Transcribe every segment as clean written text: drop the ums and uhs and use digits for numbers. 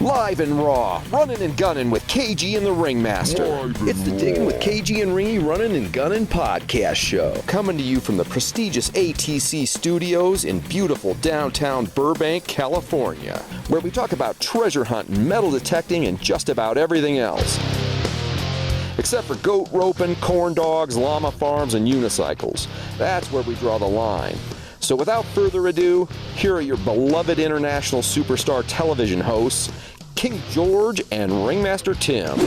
Live and raw, running and gunning with KG and the Ringmaster. It's the Diggin with KG and Ringy Runnin Gunnin Podcast Show. Coming to you from the prestigious ATC studios in beautiful downtown Burbank, California, where we talk about treasure hunting, metal detecting, and just about everything else. Except for goat roping, corn dogs, llama farms, and unicycles. That's where we draw the line. So without further ado, here are your beloved international superstar television hosts, King George and Ringmaster Tim.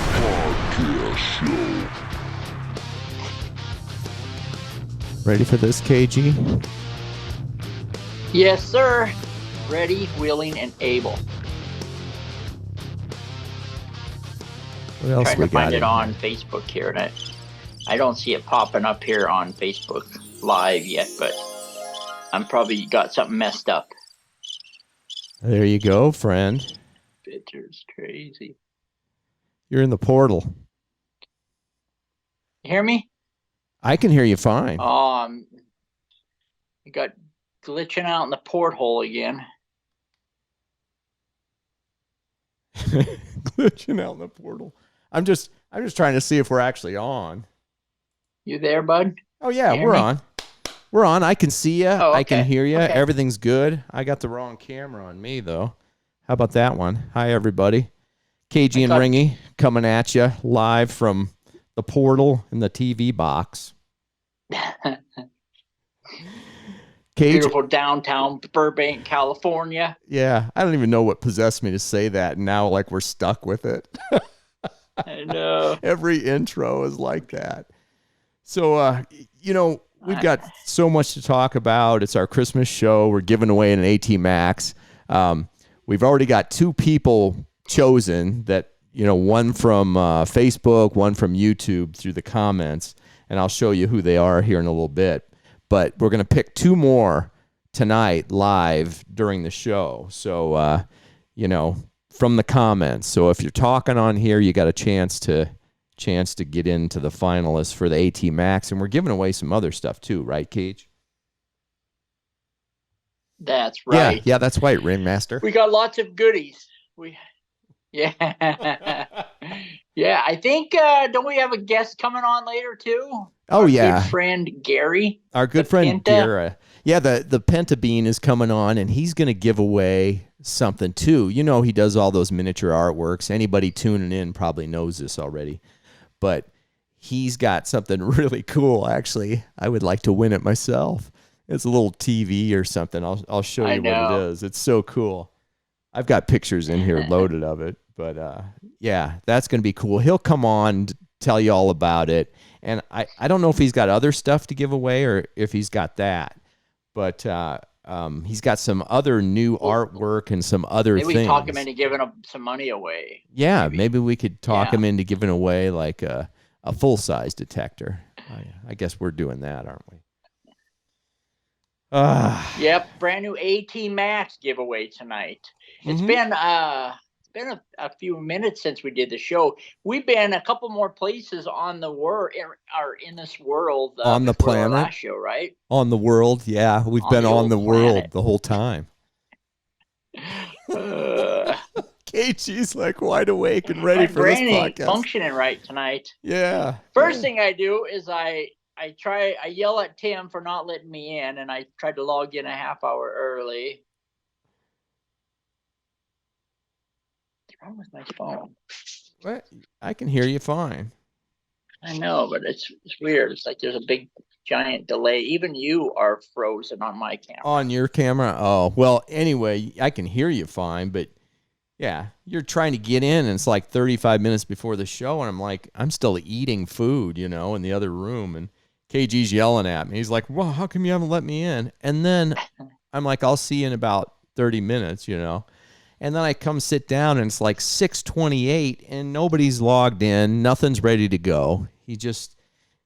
Podcast Show. Ready for this, KG? Yes, sir. Ready, willing, and able. What else Trying we to find got it on Facebook here, and I don't see it popping up here on Facebook Live yet, but I'm probably got something messed up. There you go, friend. Bitter's crazy. You're in the portal. You hear me? I can hear you fine. You got glitching out in the porthole again. Glitching out in the portal. I'm just trying to see if we're actually on. You there, bud? Oh yeah, You hear we're me? on. We're on. I can see you. Oh, I can okay. hear you. Okay. Everything's good. I got the wrong camera on me though. How about that one? Hi everybody. KG and Ringy coming at you live from the portal in the TV box. Beautiful downtown Burbank, California. Yeah, I don't even know what possessed me to say that. And now, like, we're stuck with it. I know. Every intro is like that. So, we've got so much to talk about. It's our Christmas show. We're giving away an AT Max. We've already got two people chosen that, one from Facebook, one from YouTube through the comments. And I'll show you who they are here in a little bit. But we're going to pick two more tonight live during the show. So, from the comments. So if you're talking on here, you got a chance to get into the finalists for the AT Max. And we're giving away some other stuff too, right, Cage? That's right. Yeah, that's right, Ringmaster. We got lots of goodies. Yeah, I think, don't we have a guest coming on later too? Oh, Our yeah. good friend Gary. Our good friend Gary. Yeah, the Penta Bean is coming on, and he's going to give away something too. He does all those miniature artworks. Anybody tuning in probably knows this already. But he's got something really cool, actually. I would like to win it myself. It's a little TV or something. I'll show you what it is. It's so cool. I've got pictures in here loaded of it. But, yeah, that's going to be cool. He'll come on to tell you all about it. And I don't know if he's got other stuff to give away or if he's got that. But he's got some other new artwork and some other things. Maybe we talk him into giving some money away. Yeah, maybe we could talk him into giving away like a full-size detector. I guess we're doing that, aren't we? Yep, brand new AT Max giveaway tonight. It's been a few minutes since we did the show. We've been a couple more places on the world, or in this world, on the planet. Last show, right? On the world, yeah, we've been on the world the whole time. KG's like wide awake and ready for this podcast. Ain't functioning right tonight. Yeah. First thing I do is I yell at Tim for not letting me in, and I tried to log in a half hour early. What's wrong with my phone? What? I can hear you fine. I know, but it's weird. It's like there's a big giant delay. Even you are frozen on my camera. On your camera? Oh, well, anyway, I can hear you fine, but yeah, you're trying to get in, and it's like 35 minutes before the show, and I'm like, I'm still eating food, in the other room, and KG's yelling at me. He's like, well, how come you haven't let me in? And then I'm like, I'll see you in about 30 minutes, And then I come sit down, and it's like 6:28, and nobody's logged in. Nothing's ready to go. He just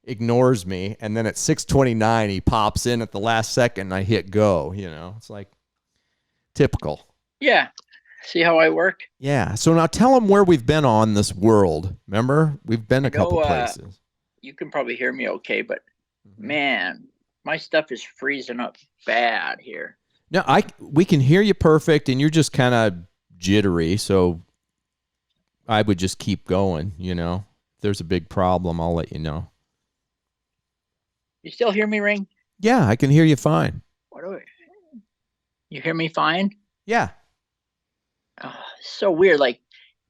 ignores me, and then at 6:29, he pops in at the last second, and I hit go. It's like typical. Yeah. See how I work? Yeah. So now tell them where we've been on this world. Remember, we've been a couple places. You can probably hear me okay, but man, my stuff is freezing up bad here. No, we can hear you perfect, and you're just kind of jittery. So I would just keep going. You know, if there's a big problem, I'll let you know. You still hear me, Ring? Yeah, I can hear you fine. You hear me fine? Yeah. So weird. Like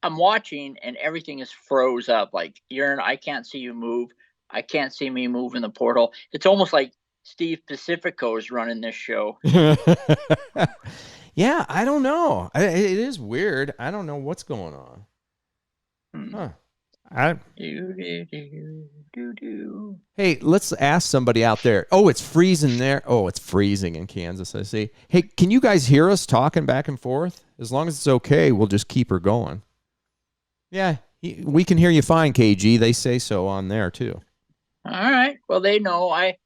I'm watching and everything is froze up. Like I can't see you move. I can't see me move in the portal. It's almost like Steve Pacifico is running this show. Yeah, I don't know. It is weird. I don't know what's going on. Huh. Hey, let's ask somebody out there. Oh, it's freezing there. Oh, it's freezing in Kansas, I see. Hey, can you guys hear us talking back and forth? As long as it's okay, we'll just keep her going. Yeah, we can hear you fine, KG. They say so on there, too. All right. Well, they know. I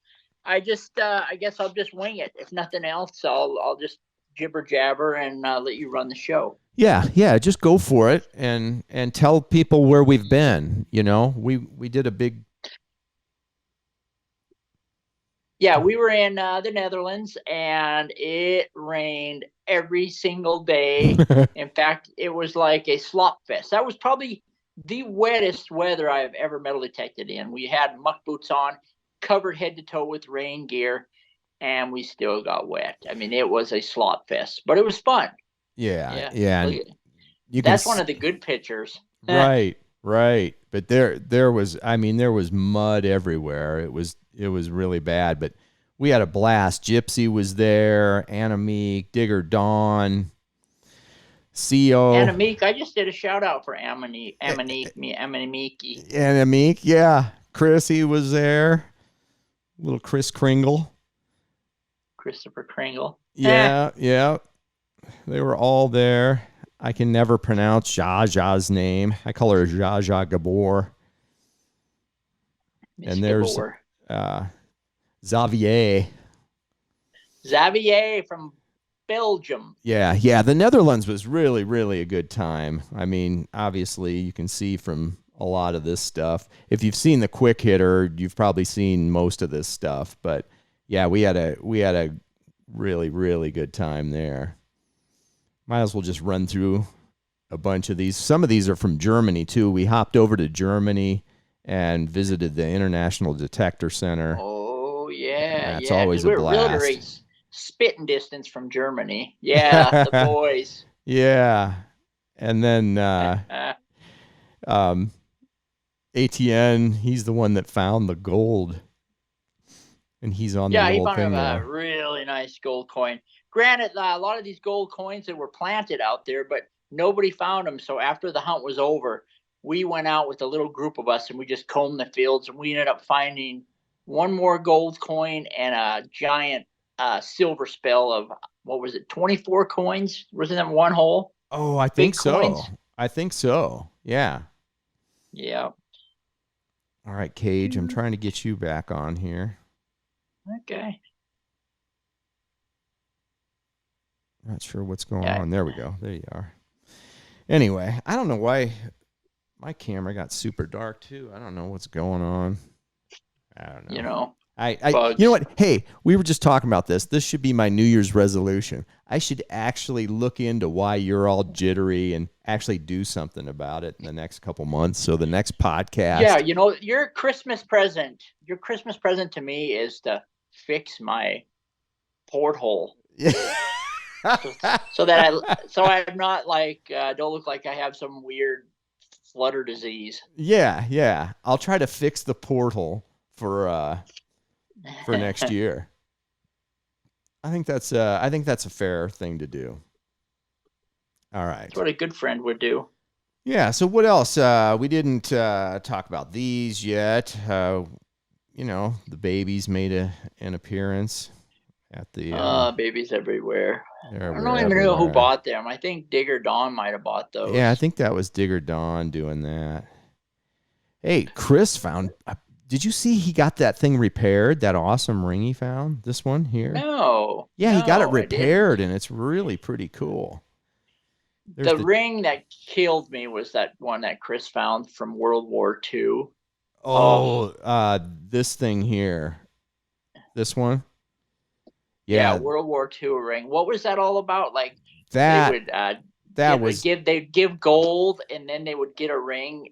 just, I guess I'll just wing it. If nothing else, I'll just jibber jabber and let you run the show. Yeah, just go for it and tell people where we've been. You know, we did a big. Yeah, we were in the Netherlands, and it rained every single day. In fact, it was like a slop fest. That was probably the wettest weather I've ever metal detected in. We had muck boots on, covered head to toe with rain gear, and we still got wet. I mean, it was a slop fest, but it was fun. Yeah. That's one of the good pictures. Right. But there was mud everywhere. It was really bad, but we had a blast. Gypsy was there, Anna Meek, Digger Dawn, CO. Anna Meek, I just did a shout out for Anna Meek. Anna Meek, yeah. Chrissy was there. Little Chris Kringle. Christopher Kringle. Yeah. They were all there. I can never pronounce Ja's name. I call her Jaja Gabor. And there's Xavier. Xavier from Belgium. Yeah. The Netherlands was really, really a good time. I mean, obviously, you can see from a lot of this stuff. If you've seen the Quick Hitter, you've probably seen most of this stuff. But yeah, we had a really, really good time there. Might as well just run through a bunch of these. Some of these are from Germany, too. We hopped over to Germany and visited the International Detector Center. Oh, yeah. It's always a blast. We're really spitting distance from Germany. Yeah, the boys. Yeah. And then ATN, he's the one that found the gold. And he's on the he gold found thing a really nice gold coin. Granted, a lot of these gold coins that were planted out there, but nobody found them. So after the hunt was over, we went out with a little group of us and we just combed the fields, and we ended up finding one more gold coin and a giant silver spell of, 24 coins? Was it in one hole? Oh, I think so. Coins. I think so. Yeah. Yeah. All right, Cage, I'm trying to get you back on here. Okay. Not sure what's going on. There we go. There you are. Anyway, I don't know why my camera got super dark too. I don't know what's going on. I don't know. You know. You know what? Hey, we were just talking about this. This should be my New Year's resolution. I should actually look into why you're all jittery and actually do something about it in the next couple months. So the next podcast. Yeah, you know, your Christmas present to me is to fix my porthole. Yeah. so I'm not like don't look like I have some weird flutter disease. Yeah. I'll try to fix the portal for next year. I think that's a fair thing to do. All right. That's what a good friend would do. Yeah. So what else? We didn't talk about these yet. You know, the babies made an appearance at the. Babies everywhere. I don't even everywhere. know who bought them. I think Digger Dawn might have bought those. Yeah, I think that was Digger Dawn doing that. Hey, Chris found. Did you see he got that thing repaired? That awesome ring he found? This one here? No. Yeah, he got it repaired, and it's really pretty cool. The ring that killed me was that one that Chris found from World War II. Oh, this thing here. This one? Yeah, World War II ring. What was that all about? Like that they'd give gold, and then they would get a ring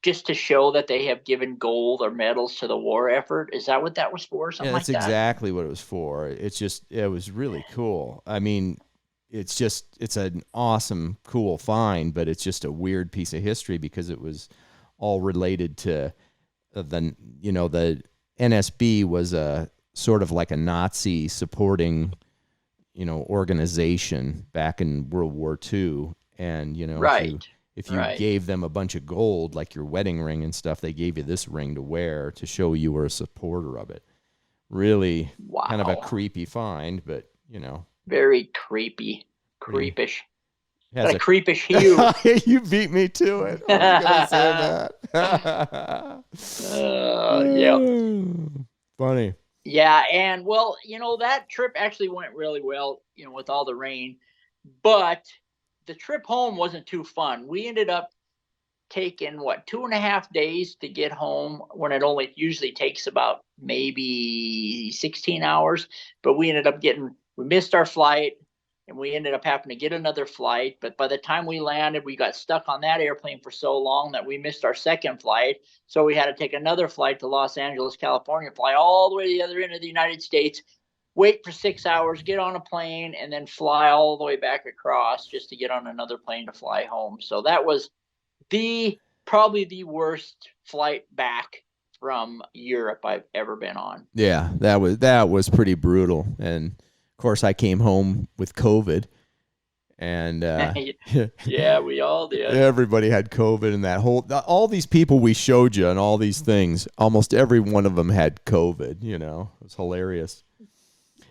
just to show that they have given gold or medals to the war effort. Is that what that was for? Something like that? That's exactly what it was for. It was really cool. I mean, it's an awesome, cool find, but it's just a weird piece of history because it was all related to the NSB was a sort of like a Nazi supporting, organization back in World War II. And, right. If you gave them a bunch of gold, like your wedding ring and stuff, they gave you this ring to wear to show you were a supporter of it. Really kind of a creepy find, but, Very creepy. Creepish. Has a creepish hue. You beat me to it. I was going to say that. Yeah. Funny. Yeah, and well, that trip actually went really well, with all the rain. But the trip home wasn't too fun. We ended up taking 2.5 days to get home when it only usually takes about maybe 16 hours. But we ended up we missed our flight, and we ended up having to get another flight. But by the time we landed, we got stuck on that airplane for so long that we missed our second flight. So we had to take another flight to Los Angeles, California, fly all the way to the other end of the United States, wait for 6 hours, get on a plane, and then fly all the way back across just to get on another plane to fly home. So that was probably the worst flight back from Europe I've ever been on. Yeah, that was pretty brutal. And of course, I came home with COVID, and yeah, we all did. Everybody had COVID, and all these people we showed you and all these things, almost every one of them had COVID. It was hilarious.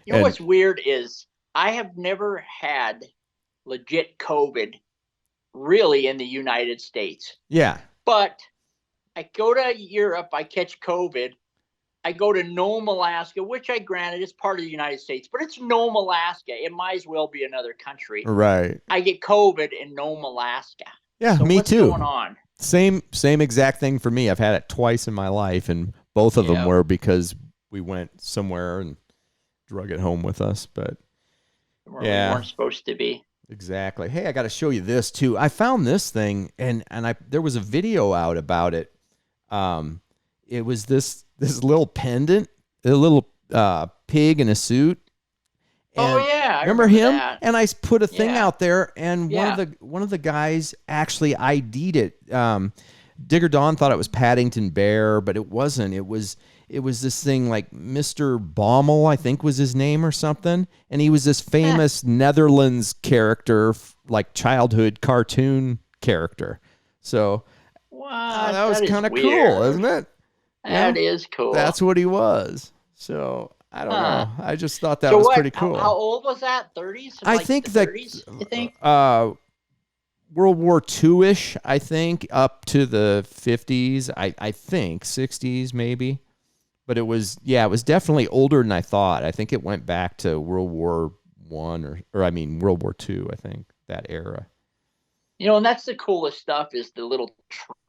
What's weird is I have never had legit COVID really in the United States. Yeah. But I go to Europe, I catch COVID. I go to Nome, Alaska, which granted is part of the United States, but it's Nome, Alaska. It might as well be another country. Right. I get COVID in Nome, Alaska. Yeah, so me what's too. What's going on? Same exact thing for me. I've had it twice in my life, and both of them were because we went somewhere and drug it home with us. But we weren't supposed to be. Exactly. Hey, I got to show you this too. I found this thing, and there was a video out about it. It was this little pendant, a little pig in a suit. And I remember him? That. And I put a thing out there, and one of the guys actually ID'd it. Digger Dawn thought it was Paddington Bear, but it wasn't. It was this thing like Mr. Baumel, I think was his name or something, and he was this famous Netherlands character, like childhood cartoon character. So that was kind of cool, isn't it? That is cool. That's what he was. So I don't know. I just thought that was pretty cool. How old was that? 30s? I think that 30s, you think? World War II-ish, I think, up to the 50s. I think 60s maybe. But it was definitely older than I thought. I think it went back to World War I World War II, I think, that era. And that's the coolest stuff is the little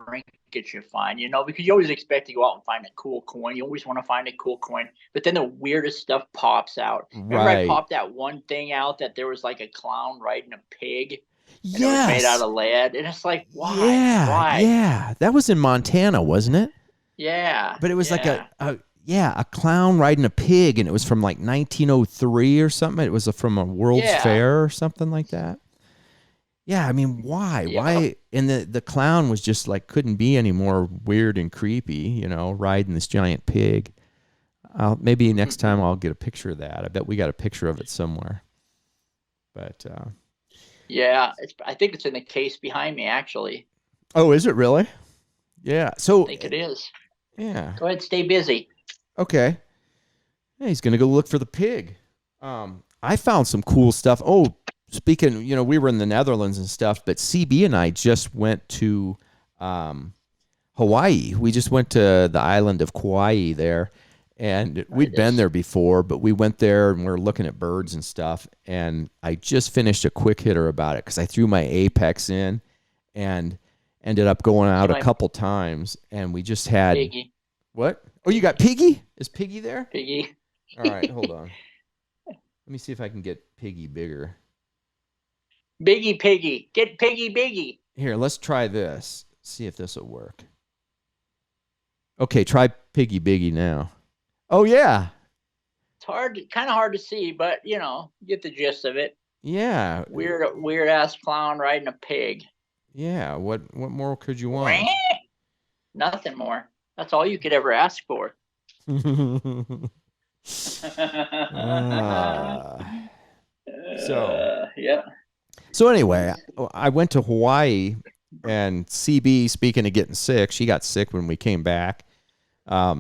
trinkets you find, because you always expect to go out and find a cool coin. You always want to find a cool coin, but then the weirdest stuff pops out. Remember I popped that one thing out that there was like a clown riding a pig? And it was made out of lead. And it's like, why? Yeah, why? Yeah. That was in Montana, wasn't it? Yeah. But it was like a clown riding a pig, and it was from like 1903 or something. It was from a World's Fair or something like that. Yeah, I mean, why? Yeah. Why? And the clown was just like, couldn't be any more weird and creepy, riding this giant pig. Maybe next time I'll get a picture of that. I bet we got a picture of it somewhere. But yeah, I think it's in the case behind me, actually. Oh, is it really? Yeah. So I think it is. Yeah. Go ahead, stay busy. Okay. Hey, he's gonna go look for the pig. I found some cool stuff. Oh, speaking, we were in the Netherlands and stuff, but CB and I just went to Hawaii. We just went to the island of Kauai there, and we'd been there before, but we went there and we were looking at birds and stuff, and I just finished a quick hitter about it because I threw my Apex in and ended up going out a couple times, and we just had... Piggy. What? Oh, you got Piggy? Is Piggy there? Piggy. All right, hold on. Let me see if I can get Piggy bigger. Biggie Piggy. Get Piggy Biggie. Here, let's try this. See if this will work. Okay, try Piggy Biggie now. Oh, yeah. It's kind of hard to see, but, you get the gist of it. Yeah. Weird ass clown riding a pig. Yeah. What more could you want? Nothing more. That's all you could ever ask for. Yeah. So anyway, I went to Hawaii, and CB, speaking of getting sick, she got sick when we came back. But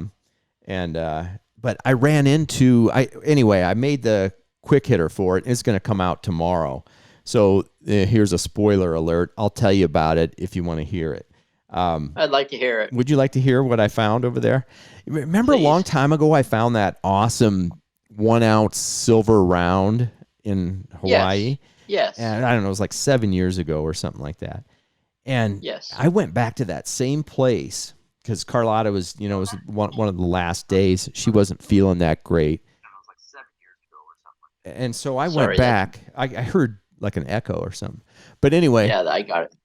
I ran into, I made the quick hitter for it. It's going to come out tomorrow. So here's a spoiler alert. I'll tell you about it if you want to hear it. I'd like to hear it. Would you like to hear what I found over there? Remember Please. A long time ago, I found that awesome 1 ounce silver round in Hawaii. Yes. And I don't know, it was like 7 years ago or something like that. And yes. I went back to that same place because Carlotta was, it was one of the last days. She wasn't feeling that great. It was like 7 years ago or something. And so I went back. I heard like an echo or something. But anyway. Yeah, I got it.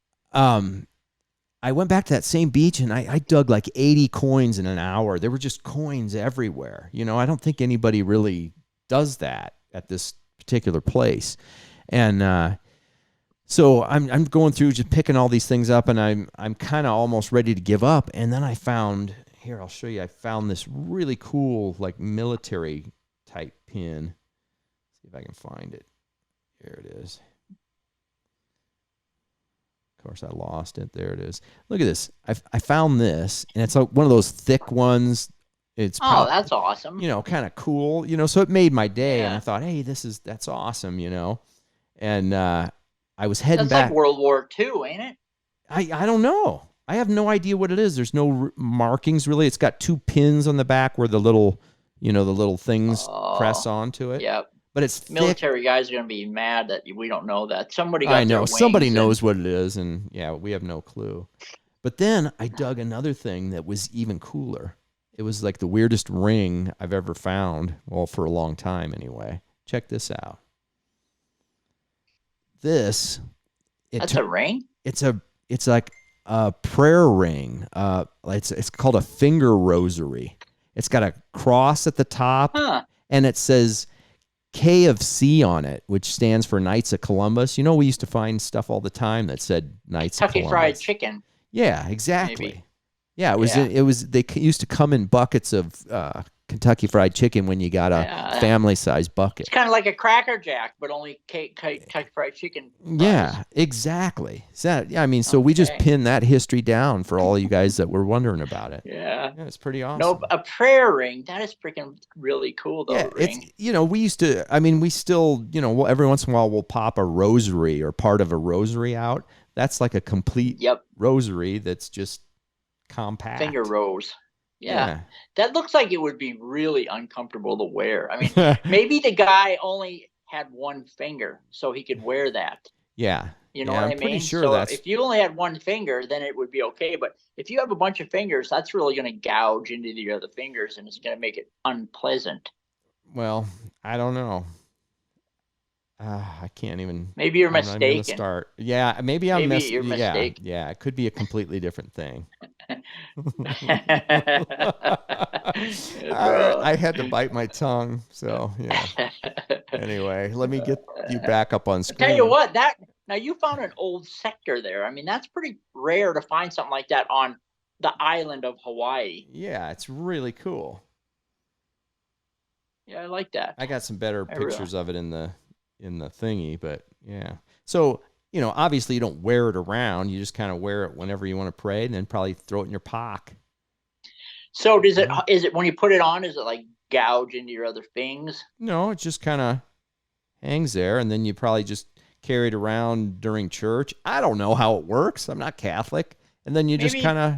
I went back to that same beach and I dug like 80 coins in an hour. There were just coins everywhere. I don't think anybody really does that at this particular place. And so I'm going through just picking all these things up, and I'm kind of almost ready to give up. And then I found, here, I'll show you, I found this really cool like military type pin. See if I can find it. Here it is. Of course, I lost it. There it is. Look at this. I found this, and it's like one of those thick ones. It's that's awesome. Kind of cool. So it made my day, and I thought, hey, that's awesome. And I was heading back. That's like World War II, ain't it? I don't know. I have no idea what it is. There's no markings really. It's got 2 pins on the back where the little things press onto it. Yep. But it's military thick. Guys are going to be mad that we don't know that. Somebody got I know. Somebody and knows what it is, and we have no clue. But then I dug another thing that was even cooler. It was like the weirdest ring I've ever found. Well, for a long time anyway. Check this out. That's a ring? It's like a prayer ring. It's called a finger rosary. It's got a cross at the top, and it says K of C on it, which stands for Knights of Columbus. We used to find stuff all the time that said Knights of Columbus. Kentucky Fried Chicken. Yeah, exactly. Maybe. Yeah, it was. They used to come in buckets of Kentucky Fried Chicken when you got a family-sized bucket. It's kind of like a Cracker Jack, but only Kentucky Fried Chicken. Yeah, exactly. So we just pinned that history down for all you guys that were wondering about it. Yeah, it's pretty awesome. No, a prayer ring. That is freaking really cool, though. Yeah, it's we used to. We still every once in a while we'll pop a rosary or part of a rosary out. That's like a complete rosary that's just compact. Finger rose. Yeah. That looks like it would be really uncomfortable to wear. Maybe the guy only had one finger, so he could wear that. Yeah. You know what I mean? Pretty sure so that's... if you only had one finger, then it would be okay. But if you have a bunch of fingers, that's really going to gouge into the other fingers, and it's going to make it unpleasant. Well, I don't know. I can't even. Maybe you're mistaken. Start. Yeah, maybe I'm mistaken. You're mistaken. Yeah, it could be a completely different thing. I had to bite my tongue, so yeah. Anyway, let me get you back up on screen. Tell you what, now you found an old sector there. That's pretty rare to find something like that on the island of Hawaii. Yeah, it's really cool. Yeah, I like that. I got some better pictures of it in the thingy, but yeah. So, obviously you don't wear it around. You just kind of wear it whenever you want to pray, and then probably throw it in your pocket. So is it when you put it on, is it like gouge into your other things? No, it just kind of hangs there, and then you probably just carry it around during church. I don't know how it works. I'm not Catholic. And then you just kind of...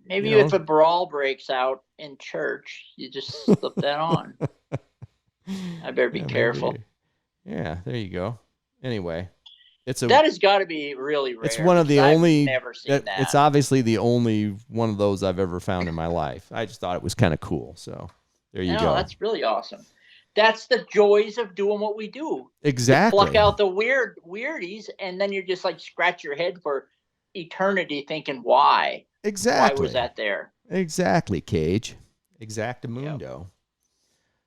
Maybe if a brawl breaks out in church, you just slip that on. I better be careful. Maybe. Yeah, there you go. Anyway, that has got to be really rare. It's one of the only. I've never seen that. It's obviously the only one of those I've ever found in my life. I just thought it was kind of cool. So there you go. That's really awesome. that's the joys of doing what we do. Exactly. You pluck out the weirdies, and then you're just like scratch your head for eternity thinking, why? Exactly. Why was that there? Exactly, Cage. Exactamundo. Yep.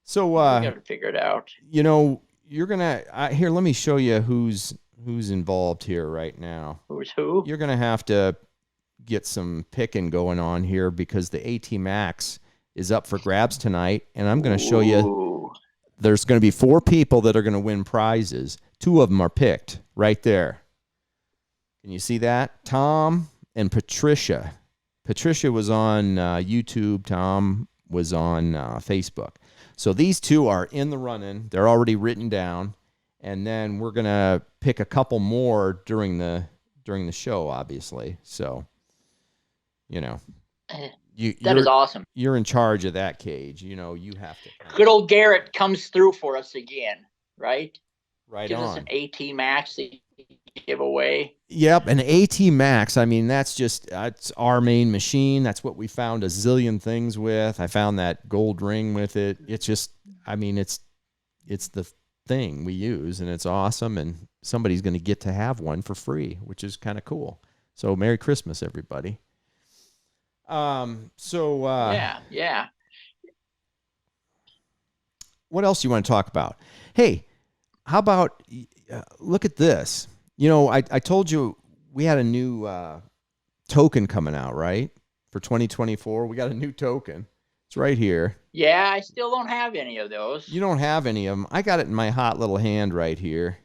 So we got to figure it out. You know, you're gonna here. Let me show you who's involved here right now. Who's who? You're gonna have to get some picking going on here because the AT Max is up for grabs tonight, and I'm gonna show you. There's going to be 4 people that are going to win prizes. 2 of them are picked right there. Can you see that? Tom and Patricia. Patricia was on YouTube. Tom was on Facebook. So these 2 are in the running. They're already written down. And then we're going to pick a couple more during the show, obviously. So, you know. That is awesome. You're in charge of that, Cage. You know, you have to. Good old Garrett comes through for us again, right? Right. Gives us an AT Max to give away. Yep, an AT Max. I mean, it's our main machine. That's what we found a zillion things with. I found that gold ring with it. It's just, I mean, it's the thing we use, and it's awesome. And somebody's going to get to have one for free, which is kind of cool. So, Merry Christmas, everybody. Yeah. What else do you want to talk about? Hey, how about look at this? You know, I told you we had a new token coming out, right? For 2024, we got a new token. It's right here. Yeah, I still don't have any of those. You don't have any of them. I got it in my hot little hand right here.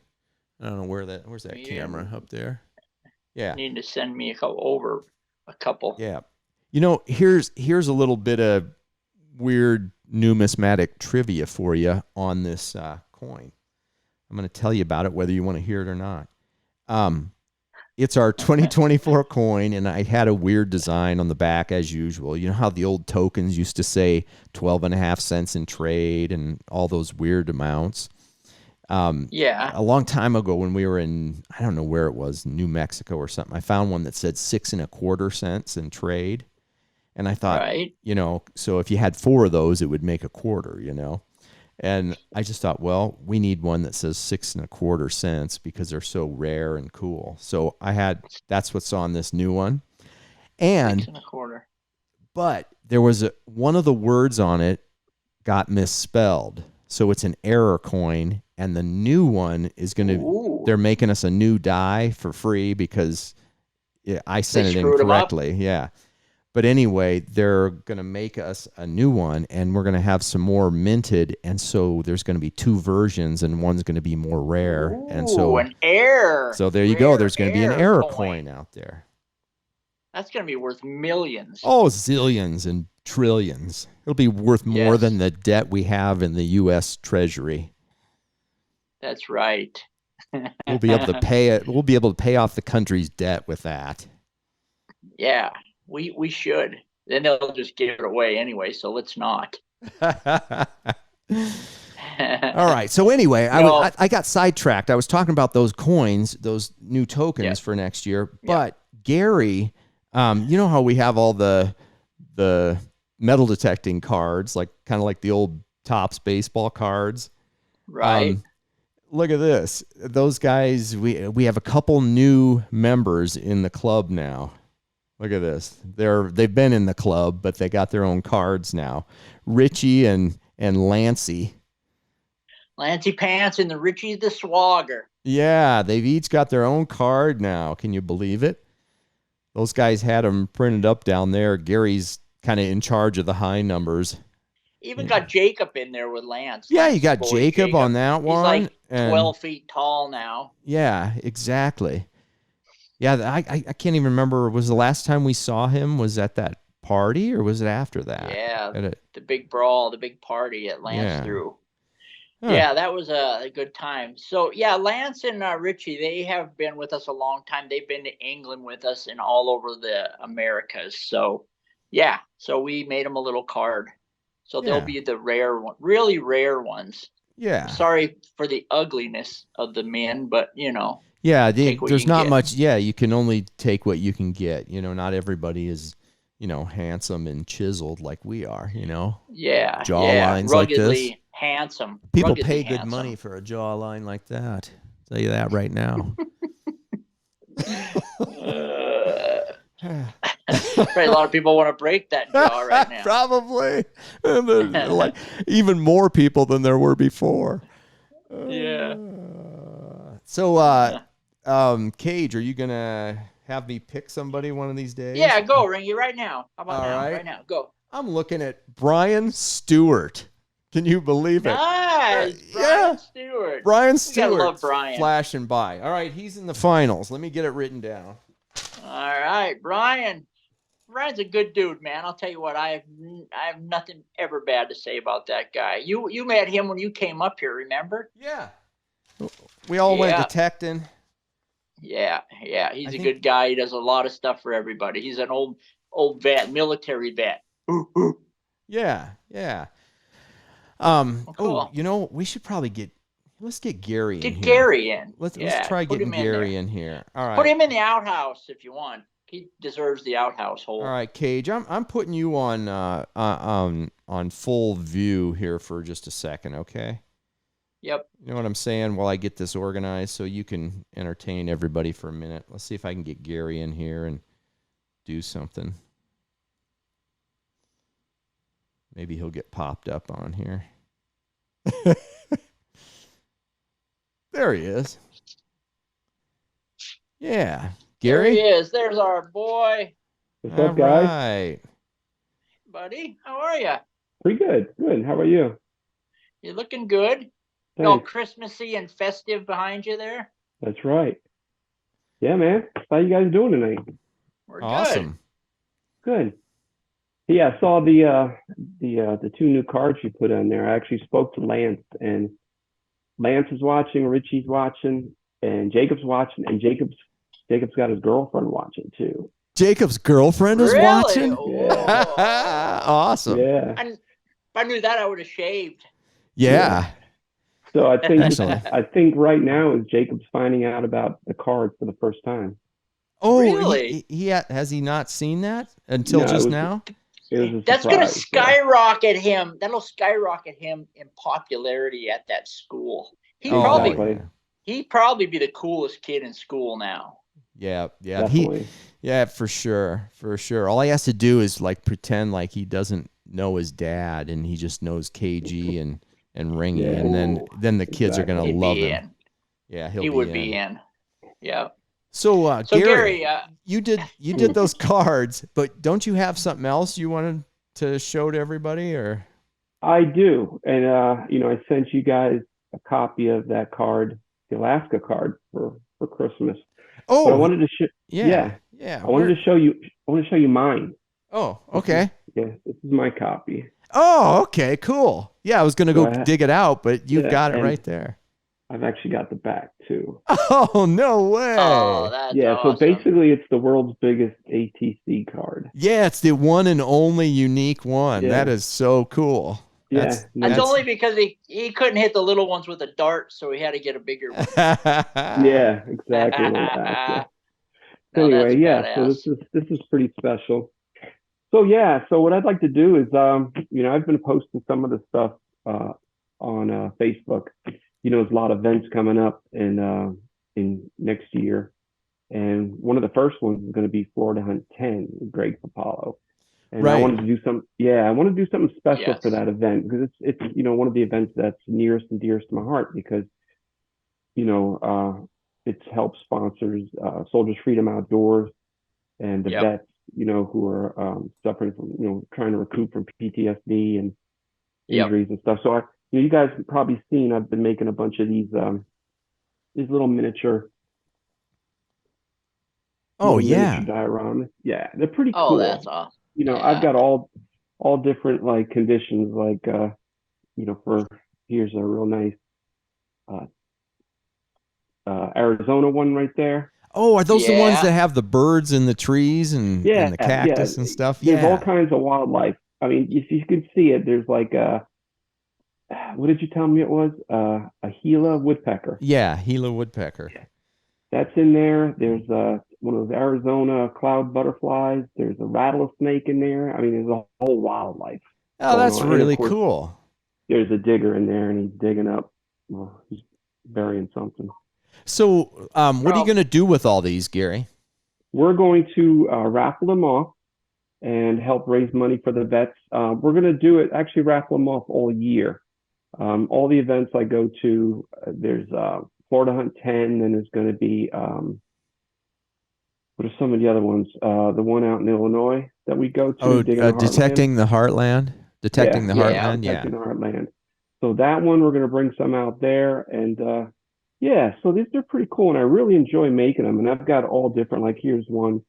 I don't know where's that camera up there? Yeah. You need to send me a couple. Yeah. You know, here's a little bit of weird numismatic trivia for you on this coin. I'm going to tell you about it, whether you want to hear it or not. It's our 2024 coin, and I had a weird design on the back as usual. You know how the old tokens used to say 12.5 cents in trade and all those weird amounts? Yeah. A long time ago when we were in, I don't know where it was, New Mexico or something, I found one that said 6.25 cents in trade. And I thought, you know, so if you had 4 of those, it would make a quarter, you know. And I just thought, well, we need one that says 6.25 cents because they're so rare and cool. So that's what's on this new one. And 6.25. But there was one of the words on it got misspelled. So it's an error coin. And the new one is going to, they're making us a new die for free because I sent it incorrectly. Yeah. But anyway, they're going to make us a new one, and we're going to have some more minted, and so there's going to be 2 versions, and one's going to be more rare. And so an error. So there you go. There's going to be an error coin out there. That's going to be worth millions. Oh, zillions and trillions. It'll be worth more than the debt we have in the U.S. Treasury. That's right. We'll be able to pay it. We'll be able to pay off the country's debt with that. Yeah. We should. Then they'll just give it away anyway, so let's not. All right. So anyway, I got sidetracked. I was talking about those coins, those new tokens for next year. But Gary, you know how we have all the metal detecting cards, like kind of like the old Topps baseball cards, right? Look at this. Those guys. We have a couple new members in the club now. Look at this. They've been in the club, but they got their own cards now. Richie and Lancey. Lancey Pants and the Richie the Swagger. Yeah, they've each got their own card now. Can you believe it? Those guys had them printed up down there. Gary's kind of in charge of the high numbers. Even got Jacob in there with Lance. Yeah, you got Jacob on that one. He's like 12 feet tall now. Yeah, exactly. Yeah, I can't even remember. Was the last time we saw him was at that party or was it after that? Yeah, the big brawl, the big party at Lance threw. Huh. Yeah, that was a good time. So, yeah, Lance and Richie, they have been with us a long time. They've been to England with us and all over the Americas. So, yeah, so we made them a little card. So they'll be the rare one, really rare ones. Yeah. Sorry for the ugliness of the men, but, you know. Yeah, there's not much. Yeah, you can only take what you can get. You know, not everybody is, you know, handsome and chiseled like we are, you know. Yeah. Jawlines like this. handsome. People ruggedly pay good handsome. money for a jawline like that. I'll tell you that right now. Probably a lot of people want to break that jaw right now. Probably. And there's, like even more people than there were before. Yeah. So, Cage, are you gonna have me pick somebody one of these days? Yeah, go, Ringy, right now. How about All now? right. Right now, go. I'm looking at Brian Stewart. Can you believe it? Nice. Brian Stewart. Brian We Stewart. gotta love Brian. Flashing by. All right, he's in the finals. Let me get it written down. All right, Brian. Brian's a good dude, man. I'll tell you what, I have nothing ever bad to say about that guy. You met him when you came up here, remember? Yeah. We all went Yeah. detecting. Yeah. He's a good guy. He does a lot of stuff for everybody. He's an old vet, military vet. Yeah. Cool. Oh, you know, we should probably let's get Gary in here. Get Gary in. Let's try put getting him in Gary there. in here. All right. Put him in the outhouse if you want. He deserves the outhouse hole. All right, Cage. I'm putting you on full view here for just a second, okay? Yep. You know what I'm saying? While I get this organized so you can entertain everybody for a minute. Let's see if I can get Gary in here and do something. Maybe he'll get popped up on here. There he is. Yeah. Gary? There he is. There's our boy. What's up, guys? Right. Buddy, how are you? Pretty good. Good. How about you? You looking good? You all Thanks. Christmassy and festive behind you there? That's right. Yeah, man. How you guys doing tonight? We're Awesome. Good. Yeah, I saw the two new cards you put on there. I actually spoke to Lance, and Lance is watching, Richie's watching, and Jacob's watching, and Jacob's got his girlfriend watching too. Jacob's girlfriend is Really? watching? Yeah. Awesome. Yeah. If I knew that, I would have shaved. Yeah. So I think Excellent. I think right now is Jacob's finding out about the card for the first time. Oh, Really? he has he not seen that until No, just it was- now? It was a That's going to surprise, yeah. skyrocket him. That'll skyrocket him in popularity at that school. He'd Oh, Exactly. probably be the coolest kid in school now. Yeah. Definitely. Yeah, for sure. All he has to do is like pretend like he doesn't know his dad and he just knows KG and Ringy, Yeah. and then the kids are gonna He'd love be him. in. Yeah, He would be in. Yeah. So, So Gary, Gary, you did those cards, but don't you have something else you wanted to show to everybody, or? I do. And I sent you guys a copy of that card, the Alaska card for Christmas. Oh, But I wanted to yeah. I wanted to show you mine. Oh, okay. Yeah, this is my copy. Oh, okay, cool. Yeah, I was gonna go dig it out, but you've Yeah, got it and- right there. I've actually got the back too. Oh, no way. oh, that's Yeah, awesome. so basically it's the world's biggest ATC card. Yeah, it's the one and only unique one. Yeah. That is so cool. Yeah. That's only because he couldn't hit the little ones with a dart, so he had to get a bigger one. Yeah, exactly. Alaska. No, Anyway, that's yeah, so badass. this is pretty special. So what I'd like to do is I've been posting some of the stuff on Facebook. There's a lot of events coming up in next year. And one of the first ones is going to be Florida Hunt 10 with Greg Papalo. And Right. I wanted to do something special Yes. for that event, because it's one of the events that's nearest and dearest to my heart, because it helps sponsors Soldiers Freedom Outdoors and the Yep. vets who are suffering from trying to recoup from PTSD and Yep. injuries and stuff. So you guys have probably seen I've been making a bunch of these little miniature Oh, little yeah. miniature dioramas. Yeah, they're pretty Oh, cool. that's awesome. I've got all different like conditions, like here's a real nice Arizona one right there. Oh, are those the ones Yeah. that have the birds and the trees and the cactus and stuff? There's all Yeah. kinds of wildlife. I mean, if you could see it, there's like what did you tell me it was? A Gila woodpecker. Yeah, Gila woodpecker. That's in there. There's one of those Arizona cloud butterflies. There's a rattlesnake in there. I mean, there's a whole wildlife. Oh, that's going on. And of really course- cool. there's a digger in there and he's digging up. Well, he's burying something. So, what are you going to do with all these, Gary? We're going to raffle them off and help raise money for the vets. We're going to actually raffle them off all year. All the events I go to, there's Florida Hunt 10, then there's going to be, what are some of the other ones? The one out in Illinois that we go to. Detecting the Heartland? Detecting the Heartland, Detecting the Heartland. So that one, we're going to bring some out there. And so they're pretty cool. And I really enjoy making them. And I've got all different, like here's one,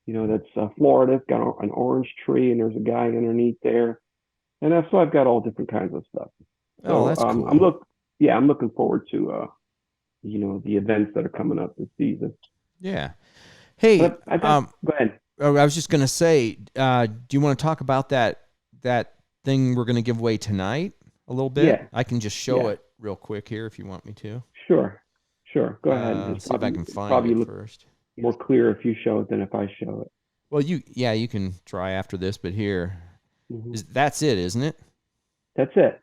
that's Florida. It's got an orange tree and there's a guy underneath there. And so I've got all different kinds of stuff. So that's cool. I'm looking forward to, the events that are coming up this season. Yeah. Hey, go ahead. I was just going to say, do you want to talk about that thing we're going to give away tonight a little bit? Yeah. I can just show it real quick here if you want me to. Sure. Go ahead. See if I can find it first. More clear if you show it than if I show it. Well, you can try after this, but here, that's it, isn't it? That's it.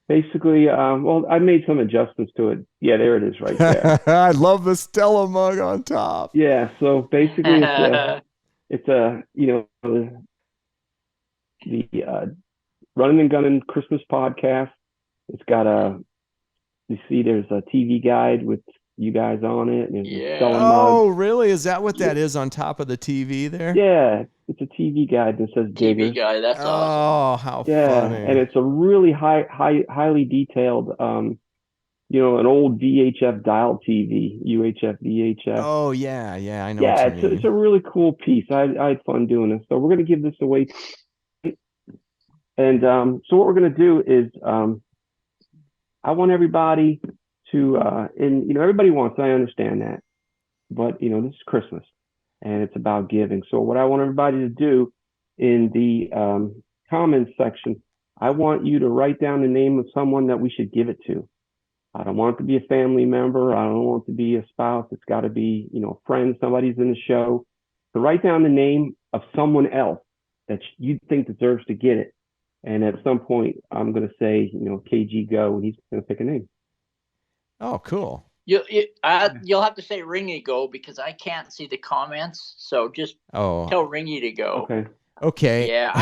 Basically, I made some adjustments to it. Yeah, there it is right there. I love the Stella mug on top. Yeah, so basically it's the Runnin Gunnin Christmas podcast. It's got there's a TV guide with you guys on it. And oh, really? Is that what that is on top of the TV there? Yeah, it's a TV guide that says Digger. TV guide, that's awesome. Oh, how funny. And it's a really highly detailed, an old VHF dial TV, UHF, VHF. Oh, yeah, I know. Yeah, it's a really cool piece. I had fun doing this. So we're going to give this away. And so what we're going to do is I want everybody to, everybody wants, I understand that. But, this is Christmas and it's about giving. So what I want everybody to do in the comments section, I want you to write down the name of someone that we should give it to. I don't want it to be a family member. I don't want it to be a spouse. It's got to be, a friend, somebody's in the show. So write down the name of someone else that you think deserves to get it. And at some point, I'm going to say, KG go, and he's going to pick a name. Oh, cool. You'll have to say Ringy go because I can't see the comments. So just tell Ringy to go. Okay. Yeah,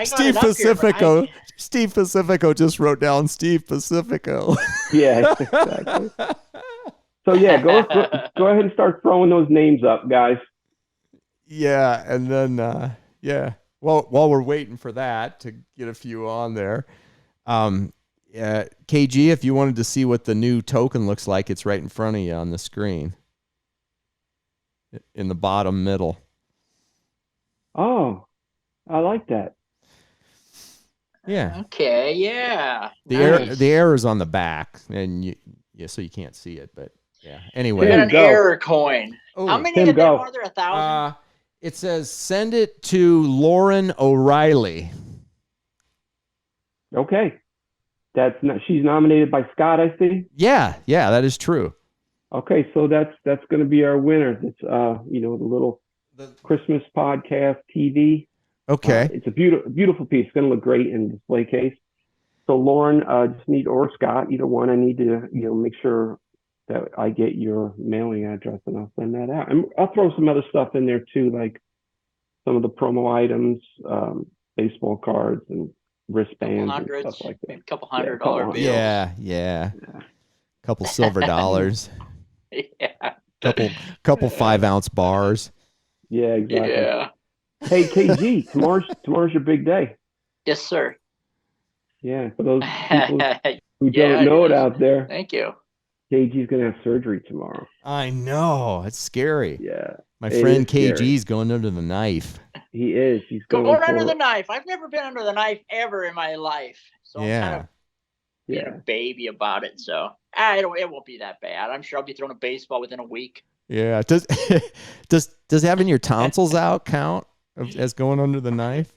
Steve Pacifico. Steve Pacifico just wrote down Steve Pacifico. Yeah, exactly. So go ahead and start throwing those names up, guys. Yeah, and then Well, while we're waiting for that to get a few on there, KG, if you wanted to see what the new token looks like, it's right in front of you on the screen, in the bottom middle. Oh, I like that. Yeah. Okay. Yeah. The error is on the back, and so you can't see it. But yeah. Anyway, we got an error coin. Oh, how many of them are there? 1,000. It says send it to Lauren O'Reilly. Okay. She's nominated by Scott, I see. Yeah, that is true. Okay, so that's going to be our winner. It's the little Christmas podcast TV. Okay. It's a beautiful piece. It's going to look great in the display case. So Lauren, or Scott, either one. I need to make sure that I get your mailing address and I'll send that out. And I'll throw some other stuff in there too, like some of the promo items, baseball cards and wristbands and stuff like that. A couple $100 bills. Yeah. Couple silver dollars. Yeah. Couple 5-ounce bars. Yeah, exactly. Yeah. Hey, KG, tomorrow's your big day. Yes, sir. Yeah, for those people who don't know it out there. Thank you. KG's going to have surgery tomorrow. I know. It's scary. Yeah. My friend KG's going under the knife. He is. He's going under the knife. I've never been under the knife ever in my life. So I'm kind of being a baby about it. So it won't be that bad. I'm sure I'll be throwing a baseball within a week. Yeah. Does having your tonsils out count as going under the knife?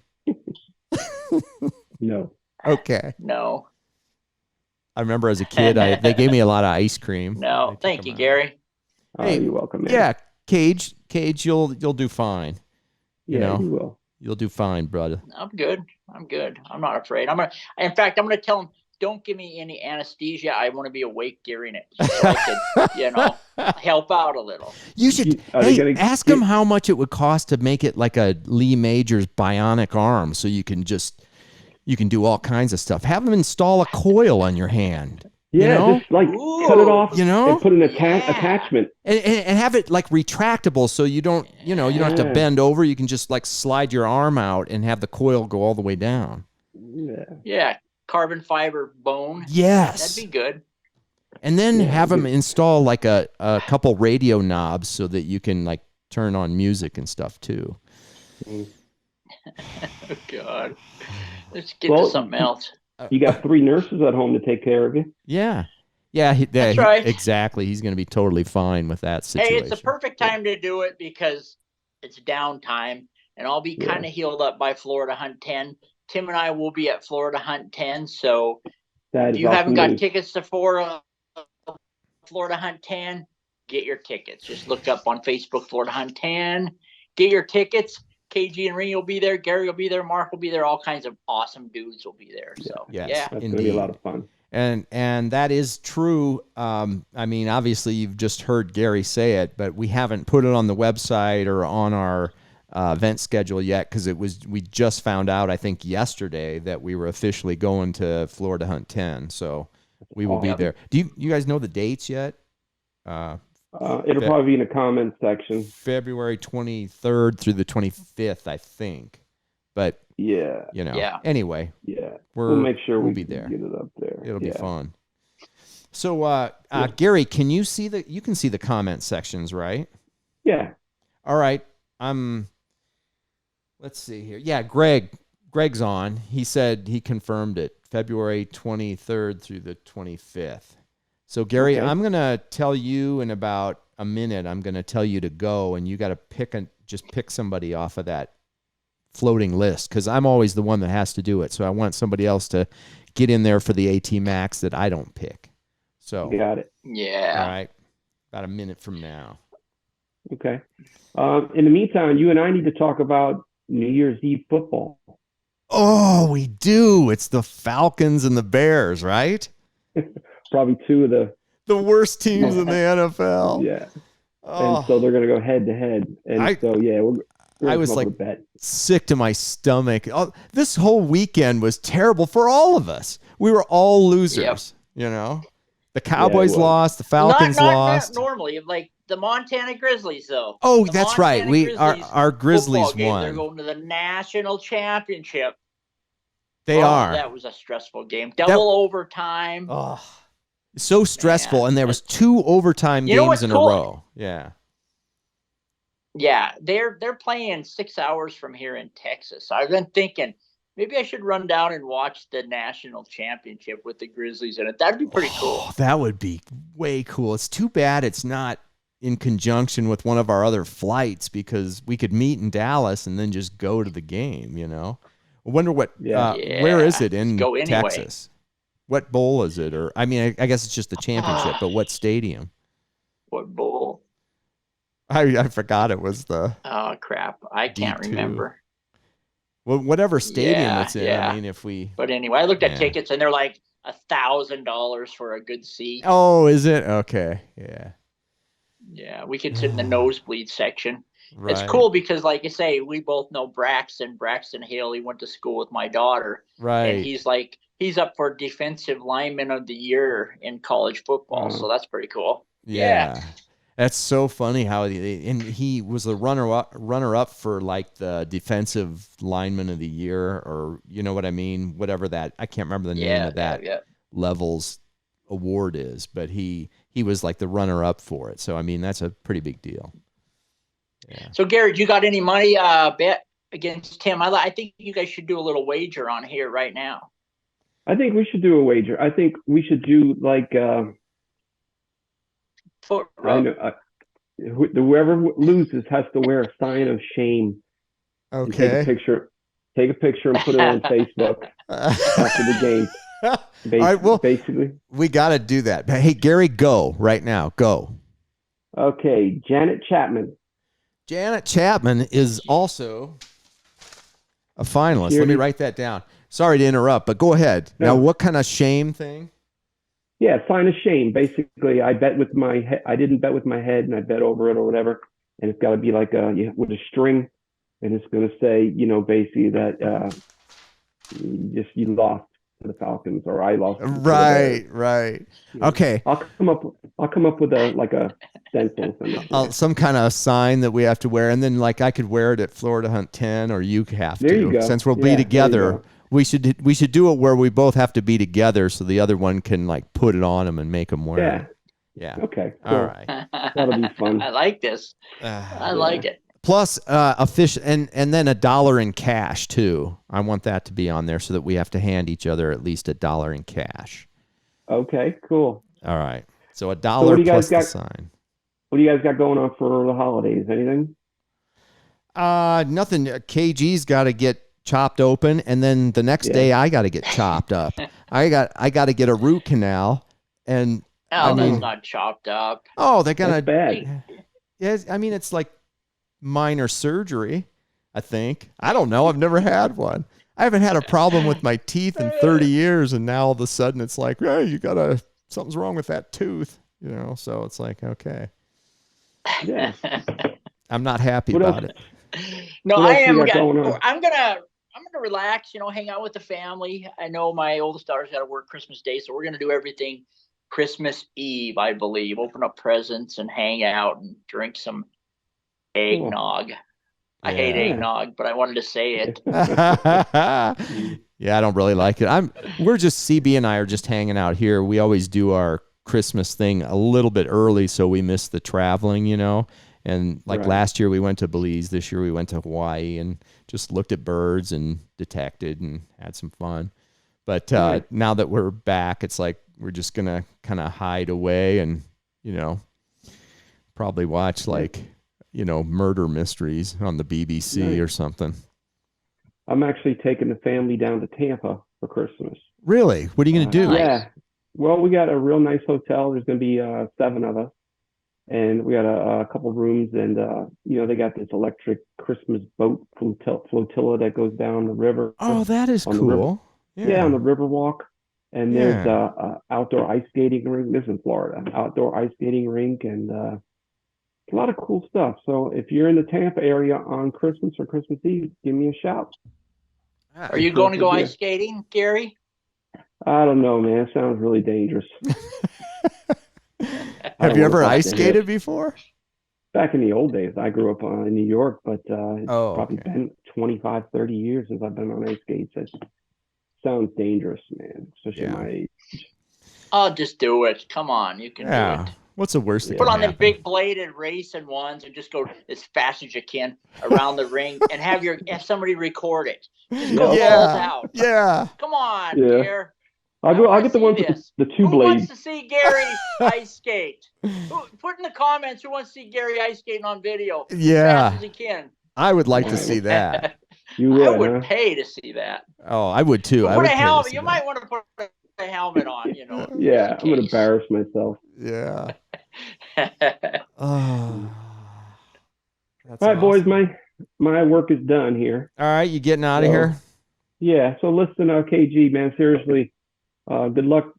No. Okay. No. I remember as a kid, they gave me a lot of ice cream. No, thank you, Gary. Hey, you're welcome, man. Yeah, Cage, you'll do fine. You will. You'll do fine, brother. I'm good. I'm not afraid. In fact, I'm gonna tell him don't give me any anesthesia. I want to be awake during it, so I could, help out a little. You should ask him how much it would cost to make it like a Lee Majors bionic arm, so you can do all kinds of stuff. Have him install a coil on your hand. Yeah, just like cut it off, and put an attachment, and have it like retractable, so you don't have to bend over. You can just like slide your arm out and have the coil go all the way down. Yeah, carbon fiber bone. Yes, that'd be good. And then have them install like a couple radio knobs so that you can like turn on music and stuff too. Oh God, let's get to something else. You got 3 nurses at home to take care of you. Yeah. That's right. Exactly. He's going to be totally fine with that situation. Hey, it's the perfect time to do it because it's downtime, and I'll be kind of healed up by Florida Hunt 10. Tim and I will be at Florida Hunt 10, so if you haven't got tickets to Florida Hunt 10, get your tickets. Just look up on Facebook Florida Hunt 10. Get your tickets. KG and Ringy will be there. Gary will be there. Mark will be there. All kinds of awesome dudes will be there. So yes, that's going to be a lot of fun. And that is true. I mean, obviously, you've just heard Gary say it, but we haven't put it on the website or on our event schedule yet because we just found out, I think, yesterday that we were officially going to Florida Hunt 10. So we will be there. Do you guys know the dates yet? It'll probably be in the comments section. February 23rd through the 25th, I think. But anyway, we'll make sure we'll be there. Get it up there. It'll be fun. So, Gary, you can see the comment sections, right? Yeah. All right. Let's see here. Yeah, Greg's on. He said he confirmed it. February 23rd through the 25th. So, Gary, I'm going to tell you in about a minute, I'm going to tell you to go, and you got to pick somebody off of that floating list because I'm always the one that has to do it. So I want somebody else to get in there for the AT Max that I don't pick. So got it. Yeah. All right. About a minute from now. Okay. In the meantime, you and I need to talk about New Year's Eve football. Oh, we do. It's the Falcons and the Bears, right? Probably 2 of the worst teams in the NFL. Yeah. Oh. And so they're going to go head to head. And I was like sick to my stomach. This whole weekend was terrible for all of us. We were all losers, The Cowboys lost, the Falcons lost. Not normally, like the Montana Grizzlies, though. Oh, that's right. Our Grizzlies won. They're going to the national championship. They are. That was a stressful game. Double overtime. Oh, so stressful. And there was 2 overtime games in a row. Yeah. Yeah, they're playing 6 hours from here in Texas. I've been thinking maybe I should run down and watch the national championship with the Grizzlies in it. That'd be pretty cool. That would be way cool. It's too bad it's not in conjunction with one of our other flights because we could meet in Dallas and then just go to the game, I wonder what where is it in Texas? What bowl is it? Or I mean, I guess it's just the championship, but what stadium? What bowl? I forgot it was the. Oh crap! I can't remember. Well, whatever stadium it's in. I mean, if we. But anyway, I looked at tickets and they're like $1,000 for a good seat. Oh, is it? Okay. Yeah. Yeah, we could sit in the nosebleed section. Right. It's cool because, like you say, we both know Braxton. Braxton Haley went to school with my daughter. Right. And he's up for defensive lineman of the year in college football. So that's pretty cool. Yeah. That's so funny how he was the runner up for like the defensive lineman of the year, or you know what I mean, whatever that, I can't remember the name of that level's award is, but he was like the runner up for it. So I mean, that's a pretty big deal. Yeah. So Gary, you got any money bet against Tim? I think you guys should do a little wager on here right now. I think we should do a wager. I think we should do like I know, whoever loses has to wear a sign of shame. Okay. Take a picture and put it on Facebook after the game. All right, basically, we got to do that. Hey, Gary, go right now. Go. Okay, Janet Chapman. Janet Chapman is also a finalist. Let me write that down. Sorry to interrupt, but go ahead. No. Now, what kind of shame thing? Yeah, sign of shame. Basically, I bet with my head. I didn't bet with my head, and I bet over it or whatever. And it's got to be like with a string, and it's going to say, basically that you lost to the Falcons, or I lost. Right. Yeah. Okay. I'll come up with a stencil. Some kind of sign that we have to wear, and then like I could wear it at Florida Hunt 10, or you have to. There you go. Since we'll Yeah, be there you together, go. we should do it where we both have to be together, so the other one can like put it on them and make them wear it. Yeah. Okay. Cool. All right. That'll be fun. I like this. I like it. Plus a fish and then $1 in cash too. I want that to be on there so that we have to hand each other at least $1 in cash. Okay. Cool. All right. So what $1 do you plus guys the got? sign. What do you guys got going on for the holidays? Anything? Nothing. KG's got to get chopped open, and then the next day I got to get chopped up. I got to get a root canal, and that's not chopped up. oh, they're gonna. That's bad. Yes, I mean it's like minor surgery. I think. I don't know. I've never had one. I haven't had a problem with my teeth in 30 years, and now all of a sudden it's like, hey, something's wrong with that tooth. So it's like, okay. Yeah. I'm not happy What about else? it. No, What else I am. you got going on? I'm gonna relax. Hang out with the family. I know my oldest daughter's got to work Christmas Day, so we're gonna do everything Christmas Eve, I believe. Open up presents and hang out and drink some eggnog. Cool. I hate eggnog, but I wanted to say it. Yeah, I don't really like it. CB and I are just hanging out here. We always do our Christmas thing a little bit early, so we miss the traveling, And like last year we went to Belize. This year we went to Hawaii and just looked at birds and detected and had some fun. But now that we're back, it's like we're just gonna kind of hide away and probably watch murder mysteries on the BBC or something. I'm actually taking the family down to Tampa for Christmas. Really? What are you gonna do? Yeah. Well, we got a real nice hotel. There's going to be 7 of us, and we got a couple rooms, and they got this electric Christmas boat flotilla that goes down the river. Oh, that is cool. Yeah, on the river walk, and there's outdoor ice skating rink. This is in Florida. Outdoor ice skating rink, and a lot of cool stuff. So if you're in the Tampa area on Christmas or Christmas Eve, give me a shout. Are you going to go ice skating, Gary? I don't know, man. It sounds really dangerous. Have you ever ice skated before? Back in the old days. I grew up in New York, but it's probably okay. been 25, 30 years since I've been on ice skates. It sounds dangerous, man, especially my age. Oh, just do it. Come on, you can do it. What's the worst that Put can on happen? the big bladed racing ones and just go as fast as you can around the ring and have somebody record it. Just go balls out. Yeah. Come on, Yeah. Gary. I'll get the ones with the 2 Who blades. wants to see Gary ice skate? Put in the comments who wants to see Gary ice skating on video. Yeah. As fast as he can. I would like to see that. You would, I would huh? pay to see that. Oh, I would too. Put I would a pay to helmet. see You that. might want to put a helmet on. Yeah, I'm gonna case. embarrass myself. Yeah. Oh. All right, boys, my work is done here. All right, you getting out of here? Yeah. So listen, KG, man, seriously, good luck.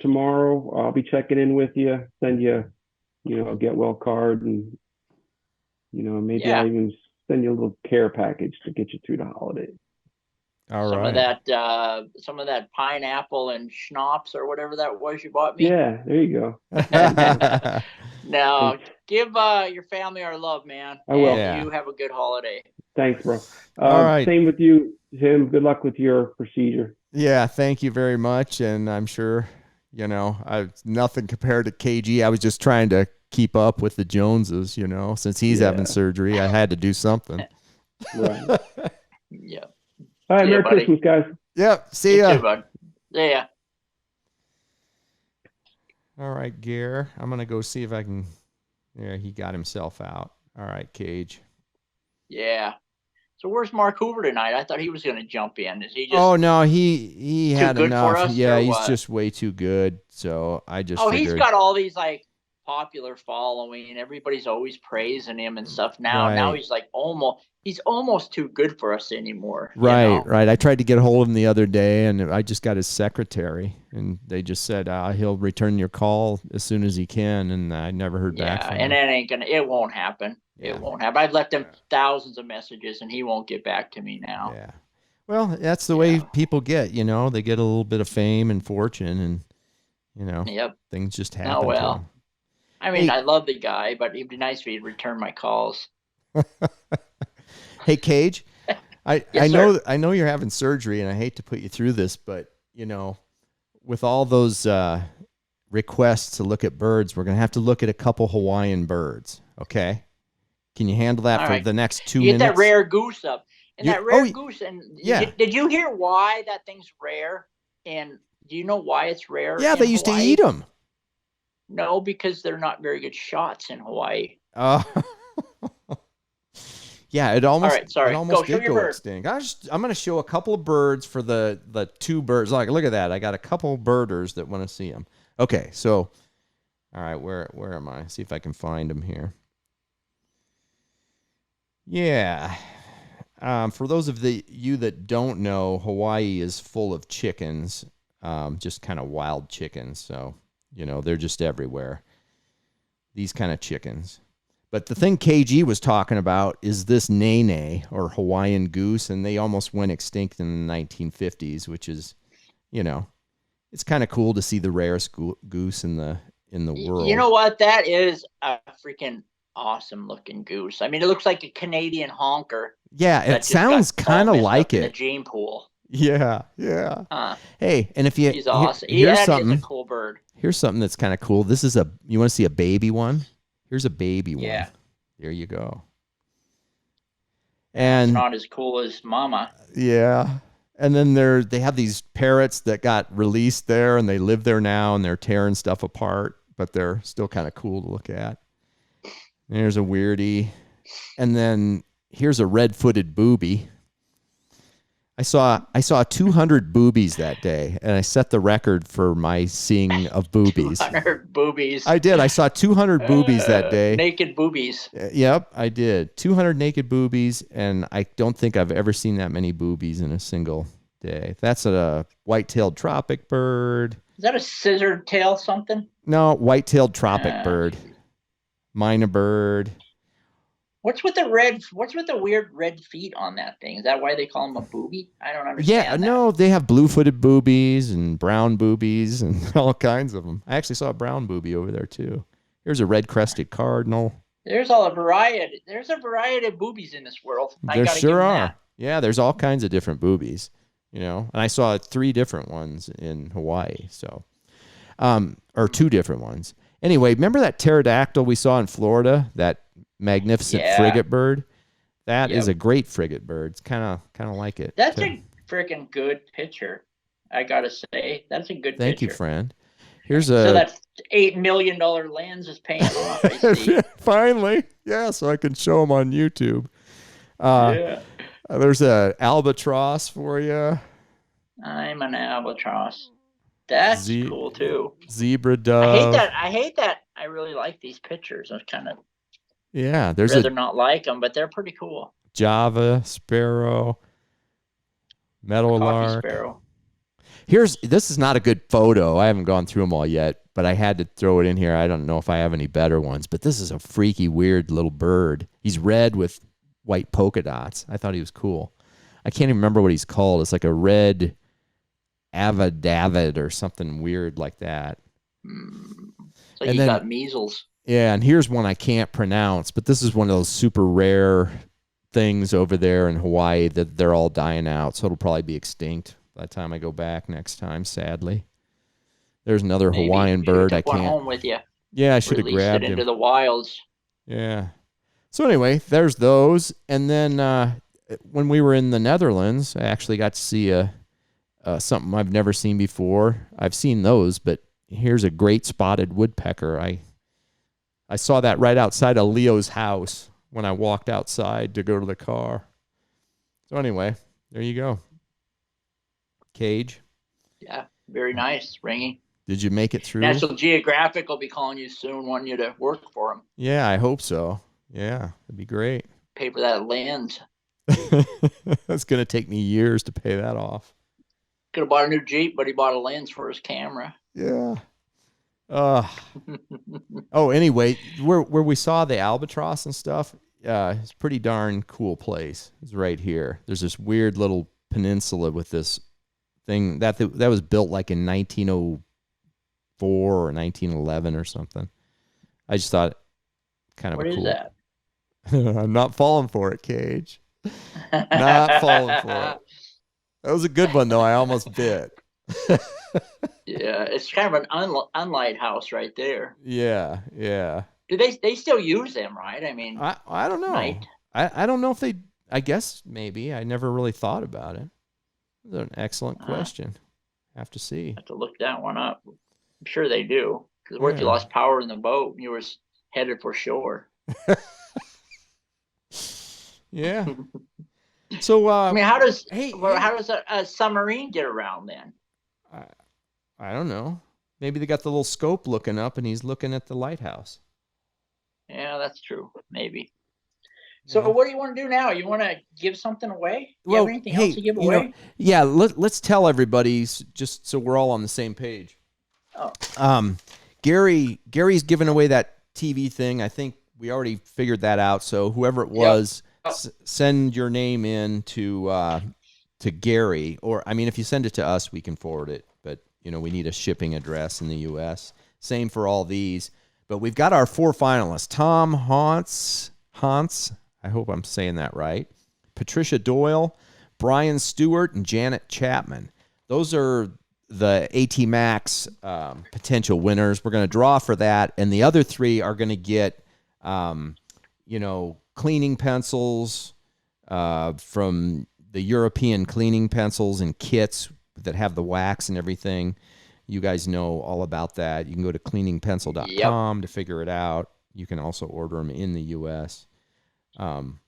Tomorrow I'll be checking in with you, send you, a get well card, and maybe I'll even send you a little care package to get you through the holidays. All some right. Some of that pineapple and schnapps or whatever that was you bought me. Yeah, there you go. Now, give your family our love, man. I will. And you have a good holiday. Thanks, bro. All right. Same with you, Tim. Good luck with your procedure. Yeah, thank you very much. And I'm sure, nothing compared to KG. I was just trying to keep up with the Joneses, since he's having surgery. I had to do something. Right. Yeah. All right, See ya, Merry buddy. Christmas, guys. Yep. See You ya. too, bud. See ya. All right, Gare. I'm going to go see if I can. Yeah, he got himself out. All right, Cage. Yeah. So where's Mark Hoover tonight? I thought he was going to jump in. Is he just? Oh no, he too had good enough. for us, Yeah, or he's what? just way too good. So I just. Oh, he's figured, got all these like popular following, and everybody's always praising him and stuff. Now Right. he's like almost too good for us anymore. Right. I tried to get a hold of him the other day, and I just got his secretary, and they just said he'll return your call as soon as he can, and I never heard back from him. And it won't happen. Yeah. It won't happen. I've left him thousands of messages, and he won't get back to me now. Yeah. Well, that's the way people get. They get a little bit of fame and fortune, and Yep. things just happen. Oh well. To them. I mean, I love the guy, but it'd be nice if he'd return my calls. Hey, Cage, I Yes, know you're having surgery, and I hate to put you through this, but with all those requests to look at birds, we're gonna have to look at a couple Hawaiian birds. Okay, can you handle that All for right. the next 2 You minutes? get that rare goose up, and that rare oh, goose. And yeah. did you hear why that thing's rare? And do you know why it's rare? Yeah, they used to eat them. No, because they're not very good shots in Hawaii. Yeah, it almost. All right, sorry. It almost Show did your go bird. extinct. I'm going to show a couple of birds for the two birds. Look at that. I got a couple birders that want to see them. Okay, so, all right, where am I? See if I can find them here. Yeah. For those of you that don't know, Hawaii is full of chickens, just kind of wild chickens. So, they're just everywhere. These kind of chickens. But the thing KG was talking about is this nene, or Hawaiian goose, and they almost went extinct in the 1950s, which is, it's kind of cool to see the rarest goose in the world. You know what? That is a freaking awesome looking goose. I mean, it looks like a Canadian honker. Yeah, it sounds kind of like in it. the gene pool. Yeah. Hey, and if you He's awesome. Here's That something. is a cool bird. Here's something that's kind of cool. This is you want to see a baby one? Here's a baby one. Yeah. There you go. It's And not as cool as Mama. yeah. And then they have these parrots that got released there, and they live there now, and they're tearing stuff apart, but they're still kind of cool to look at. There's a weirdie. And then here's a red-footed booby. I saw 200 boobies that day, and I set the record for my seeing of boobies. 200 boobies. I did. I saw 200 boobies that day. Naked boobies. Yep, I did. 200 naked boobies, and I don't think I've ever seen that many boobies in a single day. That's a white-tailed tropic bird. Is that a scissor tail something? No, white-tailed tropic bird. Myna bird. What's with the weird red feet on that thing? Is that why they call them a booby? I don't understand. Yeah, no, they have blue-footed boobies and brown boobies and all kinds of them. I actually saw a brown booby over there too. Here's a red-crested cardinal. There's a variety of boobies in this world. There sure are. Yeah, there's all kinds of different boobies, and I saw 3 different ones in Hawaii, so or 2 different ones. Anyway, remember that pterodactyl we saw in Florida? That magnificent frigate bird? That is a great frigate bird. It's kind of like it. That's a freaking good picture. I gotta say, that's a good. Thank picture. you, friend. Here's So that $8 million lens is paying off. I see. Finally, yeah. So I can show them on YouTube. There's a albatross for you. I'm an albatross. That's cool too. Zebra dove. I hate that. I really like these pictures. I kind of there's rather not like them, but they're pretty cool. Java sparrow, meadowlark. Sparrow. This is not a good photo. I haven't gone through them all yet, but I had to throw it in here. I don't know if I have any better ones, but this is a freaky, weird little bird. He's red with white polka dots. I thought he was cool. I can't even remember what he's called. It's like a red David or something weird like that. It's like he's got measles. Yeah, and here's one I can't pronounce, but this is one of those super rare things over there in Hawaii that they're all dying out, so it'll probably be extinct by the time I go back next time, sadly. There's another Hawaiian bird I can't. One home with you. Yeah, I should have grabbed him into the wilds. Yeah. So anyway, there's those, and then when we were in the Netherlands, I actually got to see something I've never seen before. I've seen those, but here's a great spotted woodpecker. I saw that right outside of Leo's house when I walked outside to go to the car. So anyway, there you go. Cage. Yeah, very nice, Ringy. Did you make it through? National Geographic will be calling you soon, wanting you to work for them. Yeah, I hope so. Yeah, it'd be great. Pay for that lens. That's going to take me years to pay that off. Could have bought a new Jeep, but he bought a lens for his camera. Yeah. Oh, anyway, where we saw the albatross and stuff, it's a pretty darn cool place. It's right here. There's this weird little peninsula with this thing that was built like in 1904 or 1911 or something. I just thought kind of What cool. is that? I'm not falling for it, Cage. Not falling for it. That was a good one, though. I almost bit. Yeah, it's kind of an unlight house right there. Yeah. Do they still use them, right? I mean, I don't know. night. I don't know if they. I guess maybe. I never really thought about it. That's an excellent question. Have to see. Have to look that one up. I'm sure they do. Because what if you Yeah. lost power in the boat and you were headed for shore? Yeah. So I mean, how does hey, a submarine get around then? I don't know. Maybe they got the little scope looking up, and he's looking at the lighthouse. Yeah, that's true. Maybe. So Yeah. what do you want to do now? You want to give something away? Do you Well, have anything hey, else to give you know, away? yeah. Let's tell everybody just so we're all on the same page. Oh. Gary's giving away that TV thing. I think we already figured that out. So whoever it was, send your name in to Gary, or I mean, if you send it to us, we can forward it. But we need a shipping address in the U.S. Same for all these. But we've got our 4 finalists: Tom Hantz. I hope I'm saying that right. Patricia Doyle, Brian Stewart, and Janet Chapman. Those are the AT Max potential winners. We're going to draw for that, and the other 3 are going to get, cleaning pencils from the European cleaning pencils and kits that have the wax and everything. You guys know all about that. You can go to cleaningpencil.com to figure it out. You can also order them in the U.S. And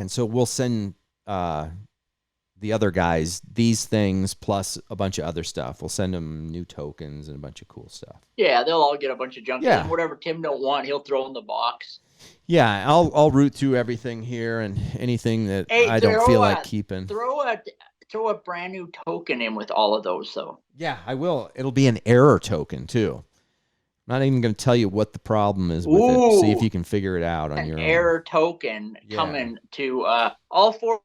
so we'll send the other guys these things plus a bunch of other stuff. We'll send them new tokens and a bunch of cool stuff. Yeah, they'll all get a bunch of junk. Yeah. And whatever Tim don't want, he'll throw in the box. Yeah, I'll root through everything here, and anything that I don't feel like keeping. Throw a brand new token in with all of those, though. Yeah, I will. It'll be an error token too. I'm not even going to tell you what the problem is with it. See if you can figure it out on your own. An error token coming to all 4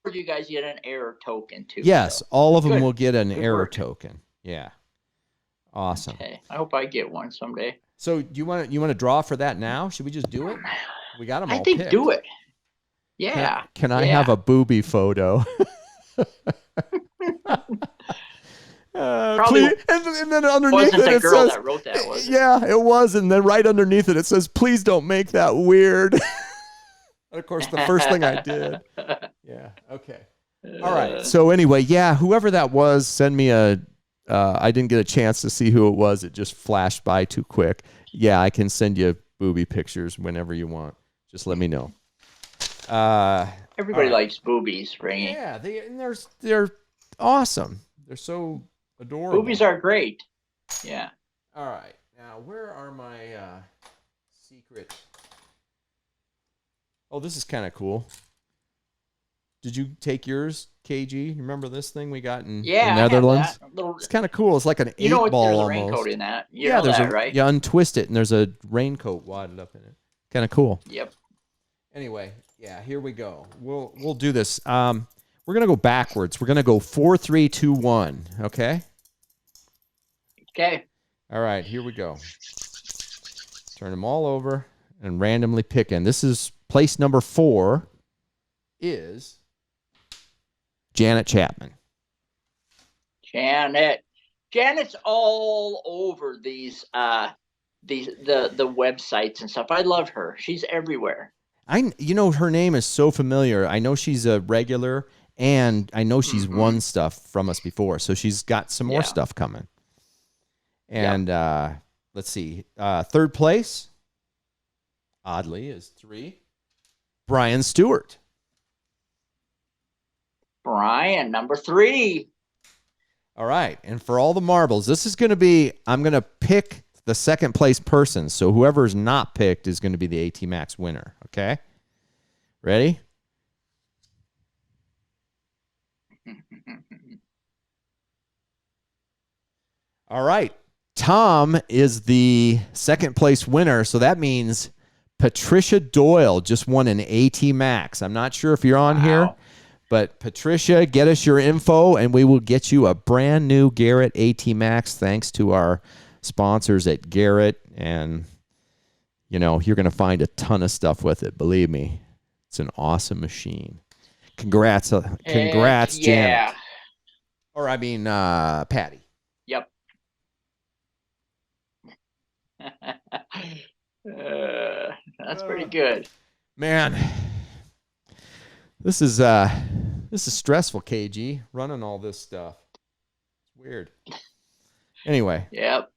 of you guys get an error token too. Yes, so. all of them Good. will get an Good error work. token. Yeah, awesome. Okay, I hope I get one someday. So do you want to draw for that now? Should we just do it? We got them all I think picked. do it. Yeah. Can I have a booby photo? Probably please, and then underneath wasn't it, the it girl says, that wrote that, was it? yeah, it was. And then right underneath it, it says, please don't make that weird. And of course, the first thing I did. Yeah. Okay. All right. So anyway, yeah, whoever that was, send me I didn't get a chance to see who it was. It just flashed by too quick. Yeah, I can send you booby pictures whenever you want. Just let me know. Everybody likes boobies, Ringy. Yeah, they're awesome. They're so adorable. Boobies are great. Yeah. All right. Now, where are my secret? Oh, this is kind of cool. Did you take yours, KG? You remember this thing we got in the Netherlands? It's kind of cool. It's like an 8-ball there's almost. a raincoat in that. You know that, right? You untwist it, and there's a raincoat wadded up in it. Kind of cool. Yep. Anyway, yeah, here we go. We'll do this. We're gonna go backwards. We're gonna go 4, 3, 2, 1. Okay. Okay. All right, here we go. Turn them all over and randomly pick in. This is place number 4. Is Janet Chapman. Janet's all over these the websites and stuff. I love her. She's everywhere. Her name is so familiar. I know she's a regular, and I know she's won stuff from us before. So she's got some more stuff coming. And let's see. Third place, oddly, is 3. Brian Stewart. Brian, number 3. All right. And for all the marbles, this is going to be, I'm going to pick the second place person. So whoever's not picked is going to be the AT Max winner. Okay. Ready? All right. Tom is the second place winner. So that means Patricia Doyle just won an AT Max. I'm not sure if you're on here, but Patricia, get us your info and we will get you a brand new Garrett AT Max thanks to our sponsors at Garrett. And, you know, you're going to find a ton of stuff with it. Believe me, it's an awesome machine. Congrats, Janet. Yeah. Or I mean, Patty. Yep. That's pretty good. Man, this is stressful, KG, running all this stuff. It's weird. Anyway. Yep.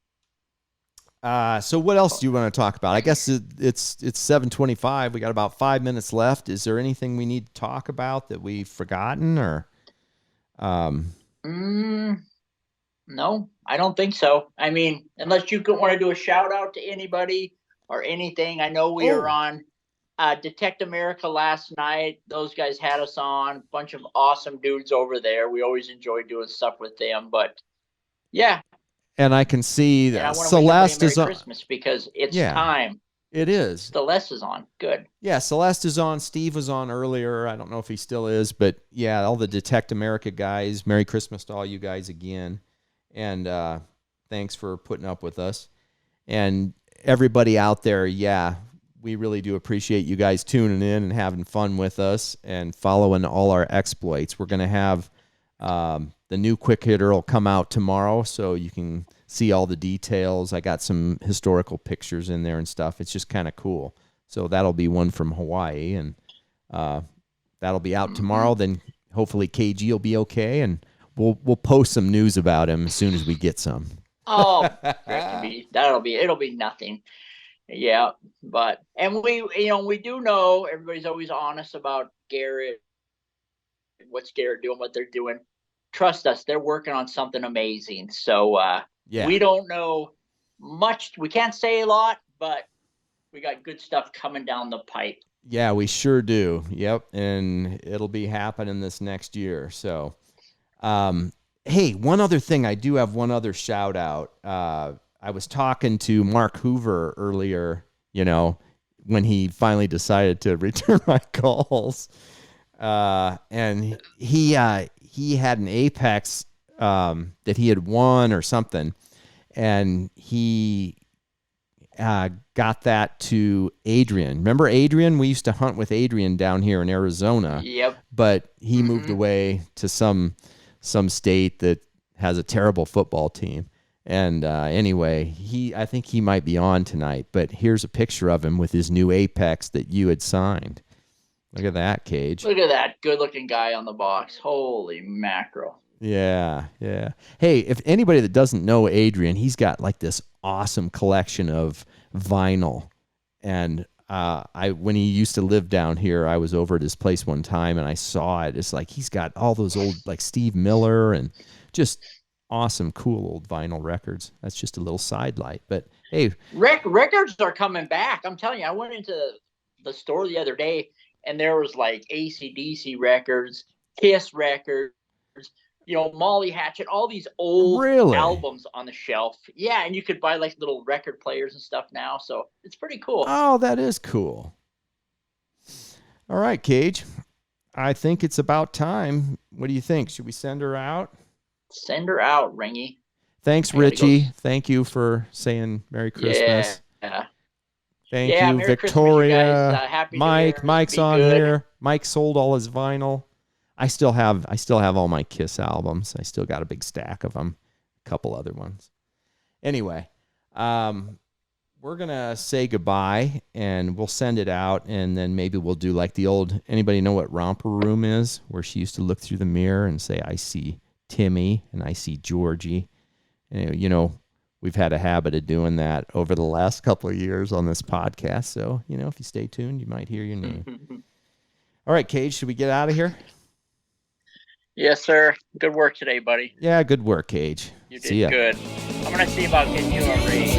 So what else do you want to talk about? I guess it's 7:25. We got about 5 minutes left. Is there anything we need to talk about that we've forgotten or No, I don't think so. I mean, unless you want to do a shout out to anybody or anything. I know we were on Detect America last night. Those guys had us on. A bunch of awesome dudes over there. We always enjoy doing stuff with them. But yeah. And I can see that Celeste is on Christmas because it's time. It is. Celeste is on. Good. Yeah, Celeste is on. Steve was on earlier. I don't know if he still is, but yeah, all the Detect America guys. Merry Christmas to all you guys again. And thanks for putting up with us. And everybody out there, yeah, we really do appreciate you guys tuning in and having fun with us and following all our exploits. We're going to have the new quick hitter will come out tomorrow, so you can see all the details. I got some historical pictures in there and stuff. It's just kind of cool. So that'll be one from Hawaii, and that'll be out tomorrow. Then hopefully KG will be okay, and we'll post some news about him as soon as we get some. Oh, it'll be nothing. Yeah, and we do know everybody's always honest about Garrett. What's Garrett doing? What they're doing? Trust us, they're working on something amazing. So we don't know much. We can't say a lot, but we got good stuff coming down the pipe. Yeah, we sure do. Yep, and it'll be happening this next year. So, hey, one other thing. I do have one other shout out. I was talking to Mark Hoover earlier, when he finally decided to return my calls. And he had an Apex that he had won or something, and he got that to Adrian. Remember Adrian? We used to hunt with Adrian down here in Arizona. Yep. But he moved away to some state that has a terrible football team. And anyway, I think he might be on tonight. But here's a picture of him with his new Apex that you had signed. Look at that, Cage. Look at that good-looking guy on the box. Holy mackerel. Yeah. Hey, if anybody that doesn't know Adrian, he's got like this awesome collection of vinyl. And when he used to live down here, I was over at his place one time and I saw it. It's like he's got all those old like Steve Miller and just awesome, cool old vinyl records. That's just a little sidelight. But hey, records are coming back. I'm telling you, I went into the store the other day and there was like AC/DC records, Kiss records, Molly Hatchet, all these old albums on the shelf. Yeah, and you could buy like little record players and stuff now. So it's pretty cool. Oh, that is cool. All right, Cage. I think it's about time. What do you think? Should we send her out? Send her out, Ringy. Thanks, Richie. Thank you for saying Merry Christmas. Yeah. Thank you, Merry Victoria. Happy Mike. Mike's on good. here. Mike sold all his vinyl. I still have all my Kiss albums. I still got a big stack of them. A couple other ones. Anyway, we're gonna say goodbye and we'll send it out, and then maybe we'll do like the old. Anybody know what romper room is? Where she used to look through the mirror and say, "I see Timmy and I see Georgie." And, we've had a habit of doing that over the last couple of years on this podcast. So, if you stay tuned, you might hear your name. All right, Cage, should we get out of here? Yes, sir. Good work today, buddy. Yeah, good work, Cage. You See ya. did good. I'm going to see about getting you a raise.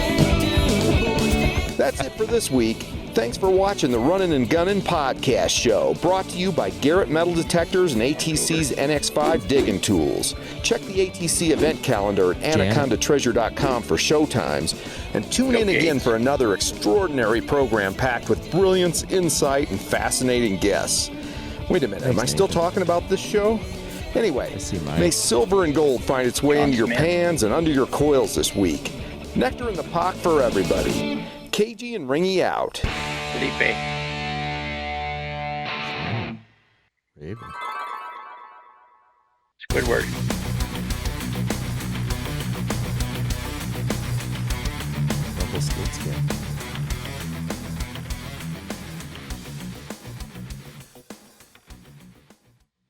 That's it for this week. Thanks for watching the Runnin Gunnin Podcast Show, brought to you by Garrett Metal Detectors and ATC's NX5 Diggin tools. Check the ATC event calendar at anacondatreasure.com for showtimes, and tune in again for another extraordinary program packed with brilliance, insight, and fascinating guests. Wait a minute, am I still talking about this show? Anyway, may silver and gold find its way into your pans and under your coils this week. Nectar in the pot for everybody. KG and Ringy out. Felipe. Squidward. Double skid skin.